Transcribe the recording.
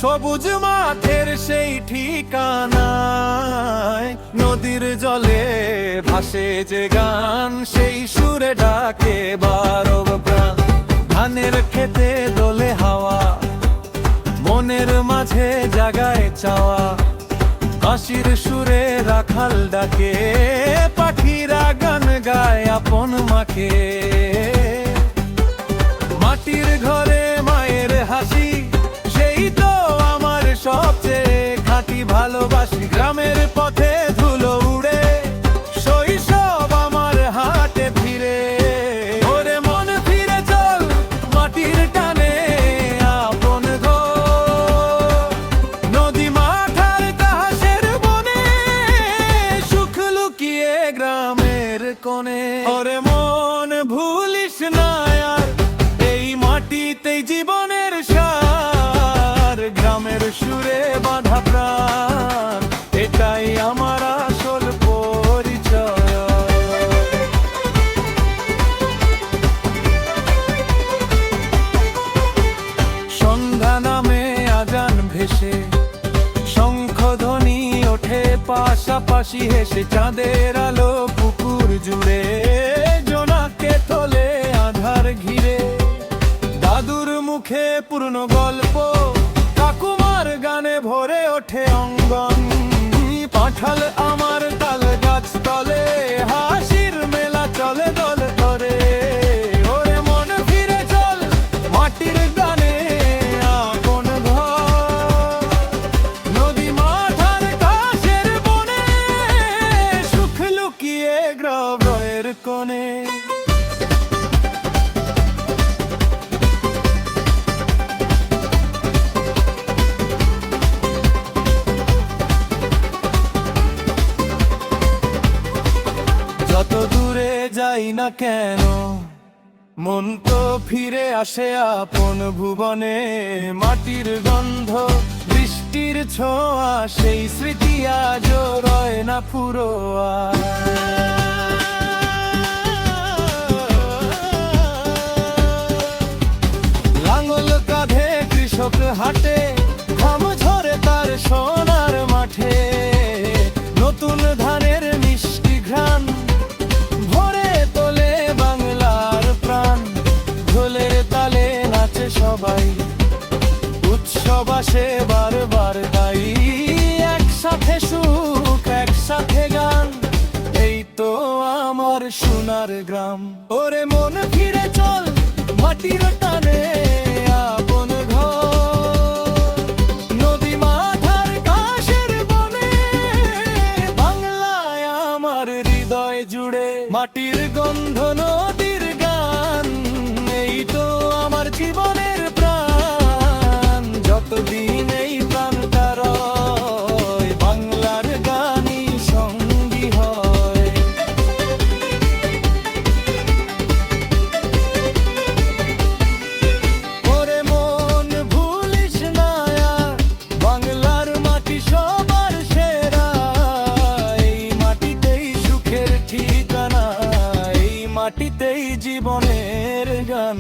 সবুজ মাঠের সেই ঠিকানায় নদীর জলে ভাসে যে গান, সেই সুরে ডাকে বারব প্রাণ। ধানের খেতে দোলে হাওয়া, মনের মাঝে জাগায় চাওয়া। বাঁশির সুরে রাখাল ডাকে, পাখিরা গান গায় আপন মাকে। মাটির ঘরে মায়ের হাসি, সেই তো আমার সবচেয়ে খাঁটি ভালোবাসি। গ্রামের পথে ধুলো উড়ে, শৈশব আমার হাটে ফিরে। ওরে মন ফিরে চল মাটির টানে আপন ঘর। নদী মাঠ আর ঘাসের বনে, সুখ লুকিয়ে গ্রামের কোণে। ওরে মন ভুলিস না আর, এই মাটিতেই জীবনের সার। গ্রামের সুরে বাঁধা প্রাণ, এটাই আমার আসল পরিচয়। সন্ধ্যা নামে আজান ভেসে, শঙ্খধ্বনি ওঠে পাশাপাশি হেসে। চাঁদের আলো পুকুর জুড়ে, জোনাকে তোলে আধার ঘিরে। দাদুর মুখে পুরনো গল্প, কাকুমার গানে ভরে ওঠে অঙ্গন। পাঁঠাল আমার তাল গাছ তলে, হাসির মেলা চলে দল ধরে। ওরে মন ফিরে চল মাটির গানে আপন ঘর। নদী মাঠ আর ঘাসের বনে, সুখ লুকিয়ে গ্রামের কোণে। যত দূরে যাই না কেন, মন তো ফিরে আসে আপন ভুবনে। মাটির গন্ধ, বৃষ্টির ছোঁয়া, সেই স্মৃতি আজও রয় না ফুরোয়া। লাঙল কাঁধে কৃষক হাটে, ঘাম ঝরে তার সোনার মাঠে। নতুন ধানের মিষ্টি ঘ্রাণ ভরে তোলে বাংলার প্রাণ। ঢোলের তালে নাচে সবাই, উৎসব আসে বারবার গাই। একসাথে সুখ, একসাথে গান, এই তো আমার সোনার গ্রাম। ওরে মন ফিরে চল মাটির টানে আপন ঘর। নদী মাঠ আর ঘাসের বনে, বাংলায় আমার হৃদয় জুড়ে। মাটির গন্ধ, নদীর গান, এই তো আমার জীবনের প্রাণ। যতদিন এই প্রাণটা রয়, বাংলার গানই সঙ্গী হয়। ওরে মন ভুলিস না আর, বাংলার মাটি সবার সেরা। এই মাটিতেই সুখের ঠিকানা, এই মাটিতেই জীবনের গান।